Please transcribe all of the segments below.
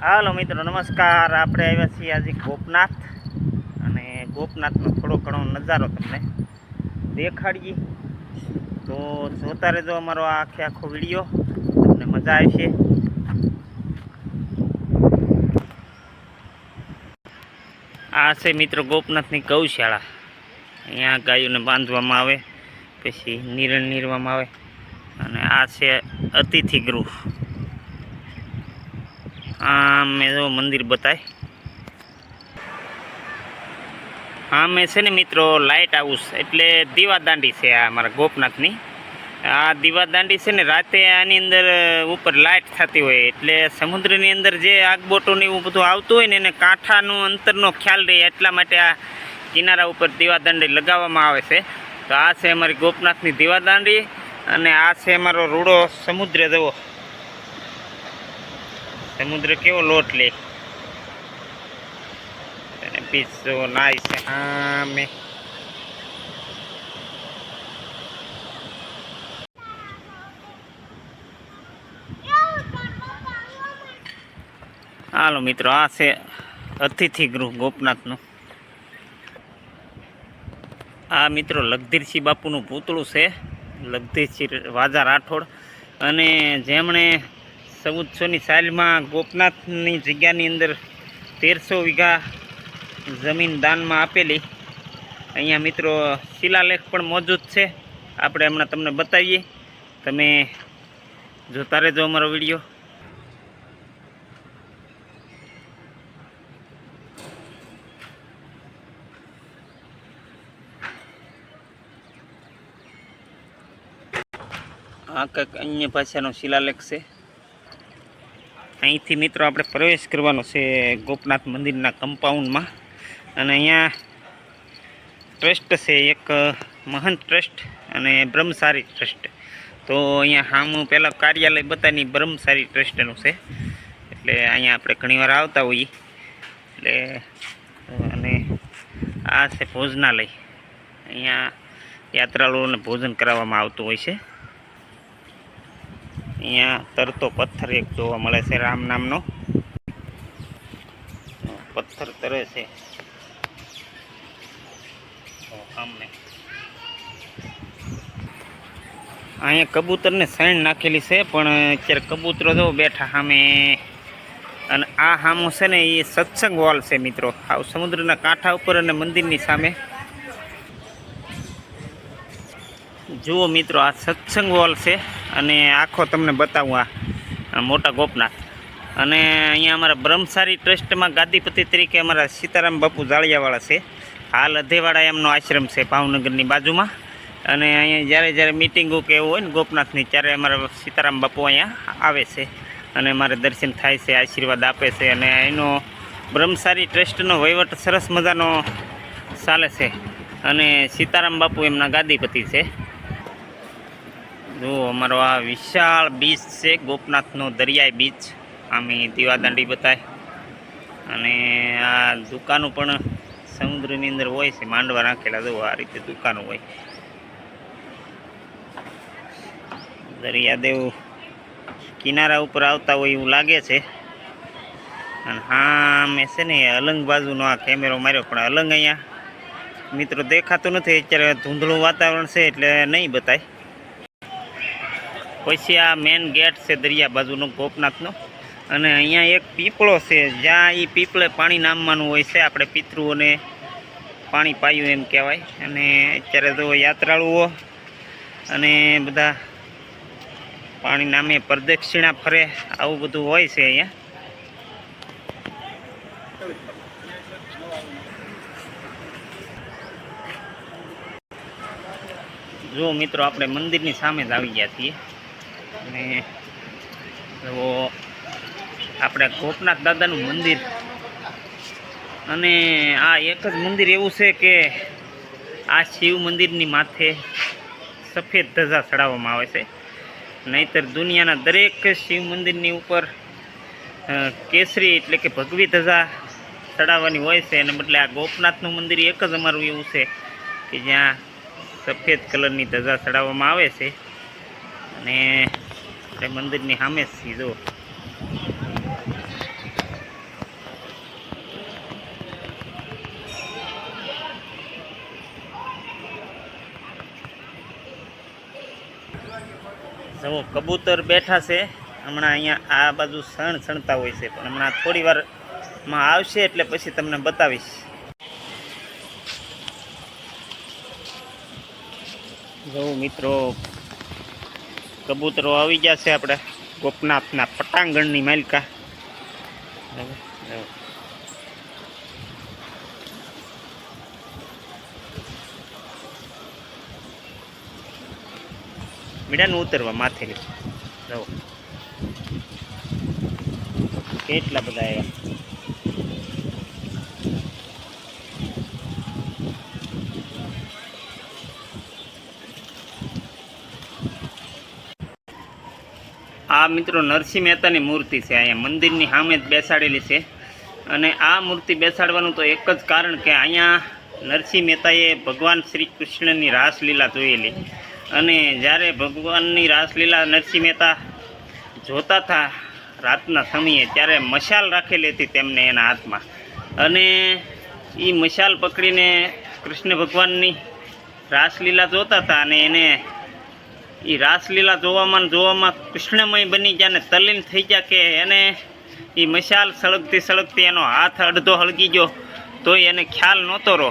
હાલો મિત્રો નમસ્કાર। આપણે આવ્યા છીએ આજે ગોપનાથ અને ગોપનાથનો થોડો ઘણો નજારો તમને દેખાડીએ તો જોતા રહેજો અમારો આ આખો વિડીયો, તમને મજા આવશે। આ છે મિત્રો ગોપનાથની ગૌશાળા। અહીંયા ગાયોને બાંધવામાં આવે, પછી નિરણ નીરવામાં આવે, અને આ છે અતિથિ ગૃહ। મેં જો મંદિર બતાય, મેં છે ને મિત્રો લાઇટ હાઉસ એટલે દીવાદાંડી છે આ અમારા ગોપનાથની। આ દીવાદાંડી છે ને રાતે આની અંદર ઉપર લાઇટ થતી હોય, એટલે સમુદ્રની અંદર જે આગબોટોને એવું બધું આવતું હોય ને એને કાંઠાનું અંતરનો ખ્યાલ રહે, એટલા માટે આ કિનારા ઉપર દીવાદાંડી લગાવવામાં આવે છે। તો આ છે અમારી ગોપનાથની દીવાદાંડી, અને આ છે અમારો રૂડો સમુદ્ર। જુઓ સમુદ્ર કેવો લોટ લે, અને પીછો નાય છે મેં હાલો મિત્રો આ છે અતિથિ ગૃહ ગોપનાથનું। આ મિત્રો લગધીરસિંહ બાપુનું પૂતળું છે, લગધીરસિંહ વાજા રાઠોડ, અને જેમણે 1400ની સાલમાં ગોપનાથની જગ્યાની અંદર 1300 વીઘા જમીન દાનમાં આપેલી। અહીંયા મિત્રો શિલાલેખ પણ મોજૂદ છે, આપણે હમણાં તમને બતાવીએ, તમે જોતા રહેજો અમારો વિડીયો। આ કંઈક અન્ય ભાષાનો શિલાલેખ છે। અહીંથી મિત્રો આપણે પ્રવેશ કરવાનો છે ગોપનાથ મંદિરના કમ્પાઉન્ડમાં, અને અહીંયા ટ્રસ્ટ છે, એક મહંત ટ્રસ્ટ અને બ્રહ્મચારી ટ્રસ્ટ। તો અહીંયા સામું પહેલાં કાર્યાલય બતાવીને બ્રહ્મચારી ટ્રસ્ટનું છે, એટલે અહીંયા આપણે ઘણીવાર આવતા હોઈએ એટલે। અને આ છે ભોજનાલય, અહીંયા યાત્રાળુઓને ભોજન કરાવવામાં આવતું હોય છે। અહીંયા તરતો પથ્થર એક જોવા મળે છે, રામ નામનો પથ્થર તરે છે સામે। અહીંયા કબૂતરને સૈણ નાખેલી છે, પણ અત્યારે કબૂતરો જો બેઠા સામે। અને આ સામું છે ને એ સત્સંગ હોલ છે મિત્રો, આવ સમુદ્રના કાંઠા ઉપર અને મંદિરની સામે। જુઓ મિત્રો આ સત્સંગ હોલ છે, અને આખો તમને બતાવું આ મોટા ગોપનાથ। અને અહીંયા અમારા બ્રહ્મચારી ટ્રસ્ટમાં ગાદીપતિ તરીકે અમારા સીતારામ બાપુ જાળિયાવાળા છે। હાલ અધેવાડા એમનો આશ્રમ છે ભાવનગરની બાજુમાં, અને અહીંયા જ્યારે મિટિંગો કે એવું હોય ને ગોપનાથની, ત્યારે અમારા સીતારામ બાપુ અહીંયા આવે છે અને અમારે દર્શન થાય છે, આશીર્વાદ આપે છે। અને એનો બ્રહ્મચારી ટ્રસ્ટનો વહીવટ સરસ મજાનો ચાલે છે, અને સીતારામ બાપુ એમના ગાદીપતિ છે। જો અમારો આ વિશાળ બીચ છે ગોપનાથનો દરિયાઈ બીચ, આમે દીવાદાંડી બતાય, અને આ દુકાનો પણ સમુદ્રની અંદર હોય છે, માંડવા રાખેલા, જો આ રીતે દુકાનો હોય। દરિયાદેવ કિનારા ઉપર આવતા હોય એવું લાગે છે। અને હા મેં છે ને અલંગ બાજુનો આ કેમેરો માર્યો, પણ અલંગ અહીંયા મિત્રો દેખાતું નથી, અત્યારે ધૂંધળું વાતાવરણ છે એટલે નહીં બતાય। પછી આ મેન ગેટ છે દરિયા બાજુનો ગોપનાથનો, અને અહીંયા એક પીપળો છે, જ્યાં એ પીપળે પાણી નામવાનું હોય છે, આપણે પિતૃઓને પાણી પાયું એમ કહેવાય। અને અત્યારે તો યાત્રાળુઓ અને બધા પાણી નામે પ્રદક્ષિણા ફરે, આવું બધું હોય છે અહીંયા। જો મિત્રો આપણે મંદિરની સામે જ આવી ગયા છીએ, અને જો આપણે ગોપનાથ દાદાનું મંદિર, અને આ એક જ મંદિર એવું છે કે આ શિવ મંદિરની માથે સફેદ ધજા ચડાવવામાં આવે છે, નહીંતર દુનિયાના દરેક શિવ મંદિરની ઉપર કેસરી એટલે કે ભગવી ધજા ચડાવવાની હોય છે, અને બદલે આ ગોપનાથનું મંદિર એક જ અમારું એવું છે કે જ્યાં સફેદ કલરની ધજા ચડાવવામાં આવે છે। અને મંદિરની સામે જ જો જુઓ કબૂતર બેઠા છે. હમણાં અહીંયા આ બાજુ સણતા હોય છે, પણ હમણાં થોડી વારમાં આવશે એટલે પછી તમને બતાવીશ. જો મિત્રો કબૂતરો આવી ગયા છે આપણે ગોપનાથના પટાંગણની માલિકા. મીડાનું ઉતરવા માથેલી જો કેટલા બધા આવ્યા. આ મિત્રો નરસિંહ મહેતાની મૂર્તિ છે. અહીંયા મંદિરની સામે જ બેસાડેલી છે. અને આ મૂર્તિ બેસાડવાનું તો એક જ કારણ કે અહીંયા નરસિંહ મહેતાએ ભગવાન શ્રી કૃષ્ણની રાસલીલા જોયેલી. અને જ્યારે ભગવાનની રાસલીલા નરસિંહ મહેતા જોતા હતા રાતના સમયે, ત્યારે મશાલ રાખેલી હતી તેમને એના હાથમાં. અને એ મશાલ પકડીને કૃષ્ણ ભગવાનની રાસલીલા જોતા હતા. અને એને એ રાસલીલા જોવામાં કૃષ્ણમય બની ગયા ને તલ્લીન થઈ ગયા કે એને એ મશાલ સળગતી એનો હાથ અડધો હળગી ગયો તોય એને ખ્યાલ નહોતો રહો.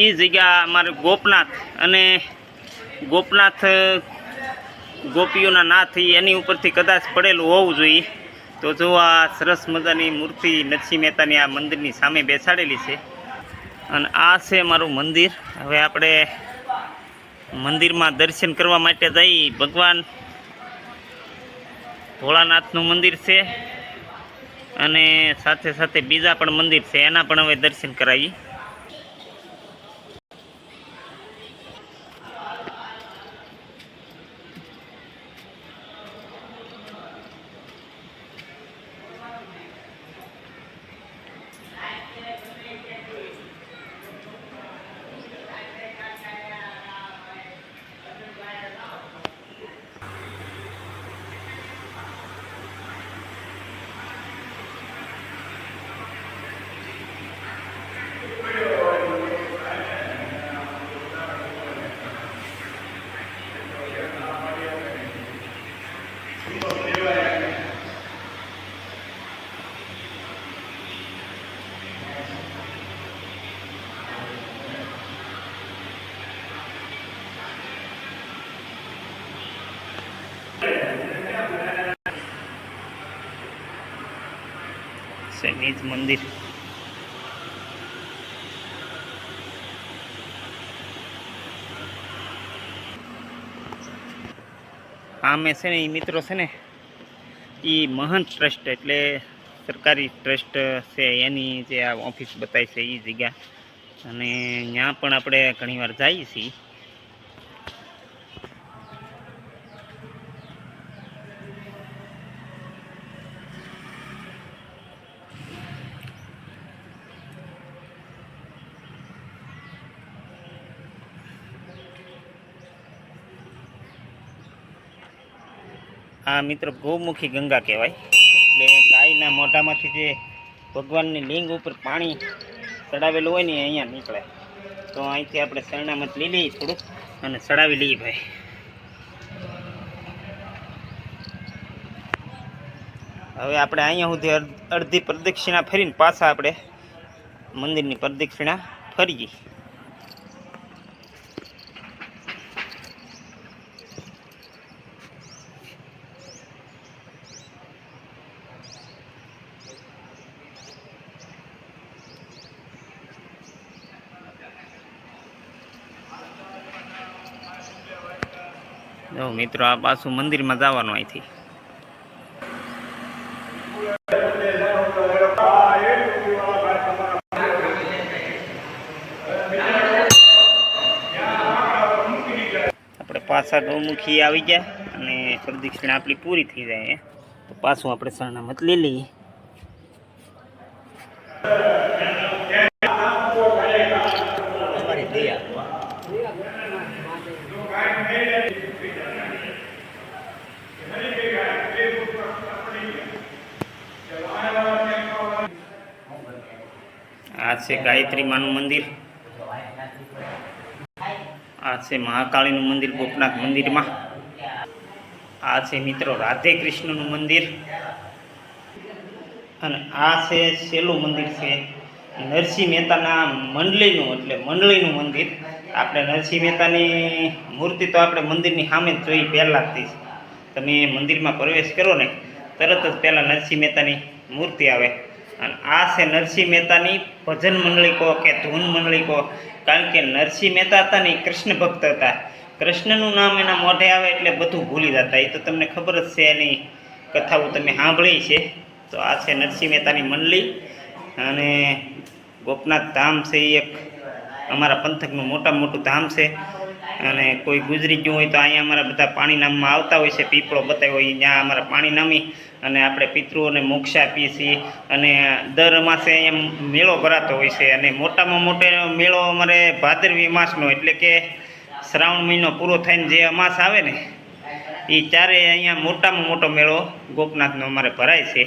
એ જગ્યા અમારે ગોપનાથ, અને ગોપનાથ ગોપીઓના નાથ એની ઉપરથી કદાચ પડેલું હોવું જોઈએ. તો જો આ સરસ મજાની મૂર્તિ નરસિંહ મહેતાની આ મંદિરની સામે બેસાડેલી છે. અને આ છે મારું મંદિર. હવે આપણે મંદિરમાં દર્શન કરવા માટે જઈ. ભગવાન ભોળાનાથનું મંદિર છે અને સાથે સાથે બીજા પણ મંદિર છે, એના પણ હવે દર્શન કરાવી. શનિજ મંદિર. આમે છે ને એ મિત્રો છે ને એ મહંત ટ્રસ્ટ એટલે સરકારી ટ્રસ્ટ છે, એની જે આ ઓફિસ બતાવી છે એ જગ્યા. અને ત્યાં પણ આપણે ઘણીવાર જઈએ છીએ. આ મિત્રો ગૌમુખી ગંગા કહેવાય. એટલે ગાયના મોઢામાંથી જે ભગવાનની લિંગ ઉપર પાણી ચડાવેલું હોય ને અહીંયા નીકળે. તો અહીંથી આપણે શરણામત લઈ લઈએ થોડુંક અને ચડાવી લઈએ ભાઈ. હવે આપણે અહીંયા સુધી અડધી પ્રદક્ષિણા ફરીને પાછા આપણે મંદિરની પ્રદક્ષિણા ફરીએ. જો મિત્રો આ પાછું મંદિરમાં જવાનું અહીંથી. આપણે પાછા ગૌમુખી આવી ગયા અને પ્રદક્ષિણા આપણી પૂરી થઈ જાય તો પાછું આપણે શરણામત લઈ લઈએ. આ છે ગાયત્રી માનું મંદિર. આ છે મહાકાળીનું મંદિર ગોપનાથ મંદિરમાં. આ છે મિત્રો રાધે કૃષ્ણનું મંદિર અને આ છે છેલ્લું મંદિર છે નરસિંહ મહેતાના મંડળીનું મંદિર. આપણે નરસિંહ મહેતાની મૂર્તિ તો આપણે મંદિરની સામે જ જોઈ પહેલાંથી. તમે મંદિરમાં પ્રવેશ કરો ને તરત જ પહેલાં નરસિંહ મહેતાની મૂર્તિ આવે. અને આ છે નરસિંહ મહેતાની ભજન મંડળી કહો કે ધૂન મંડળી કહો, કારણ કે નરસિંહ મહેતા હતા ને એ કૃષ્ણ ભક્ત હતા. કૃષ્ણનું નામ એના મોઢે આવે એટલે બધું ભૂલી જતા. એ તો તમને ખબર જ છે, એની કથાઓ તમે સાંભળી છે. તો આ છે નરસિંહ મહેતાની મંડળી. અને ગોપનાથ ધામ છે એ એક અમારા પંથકનું મોટામાં મોટું ધામ છે. અને કોઈ ગુજરી ગયું હોય તો અહીંયા અમારા બધા પાણી નામમાં આવતા હોય છે. પીપળો બતાવ્યો હોય ત્યાં અમારા પાણી નામી અને આપણે પિતૃઓને મોક્ષ આપીએ છીએ. અને દર અમાસે અહીંયા મેળો ભરાતો હોય છે. અને મોટામાં મોટો મેળો અમારે ભાદરવી અમાસનો, એટલે કે શ્રાવણ મહિનો પૂરો થઈને જે અમાસ આવે ને એ ચારે અહીંયા મોટામાં મોટો મેળો ગોપનાથનો અમારે ભરાય છે.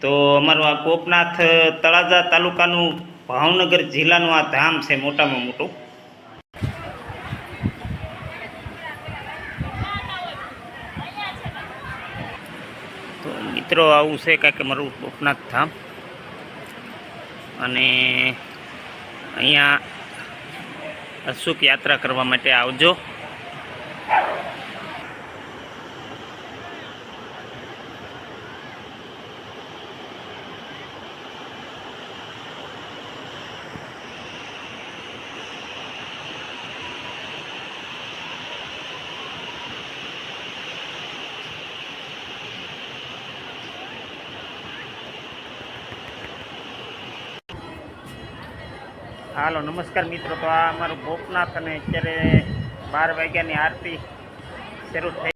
તો અમારું આ ગોપનાથ તળાજા તાલુકાનું ભાવનગર જિલ્લાનું આ ધામ છે મોટામાં મોટું. તો મિત્રો આવું છે કાંઈક અમારું ગોપનાથ ધામ. અને અહીંયા અશુક યાત્રા કરવા માટે આવજો. હાલો નમસ્કાર મિત્રો. તો આ અમારું ગોપનાથ અને અત્યારે 12 વાગ્યાની આરતી શરૂ થઈ.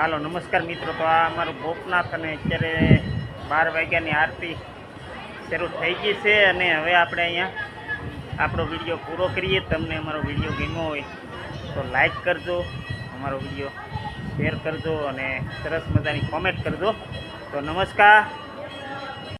હાલો નમસ્કાર મિત્રો. તો આ અમારું ગોપનાથ અને અત્યારે 12 વાગ્યાની આરતી શરૂ થઈ ગઈ છે. અને હવે આપણે અહીંયા આપણો વિડીયો પૂરો કરીએ. તમને અમારો વિડીયો ગમ્યો હોય તો લાઈક કરજો, અમારો વિડીયો શેર કરજો અને સરસ મજાની કોમેન્ટ કરજો. તો નમસ્કાર.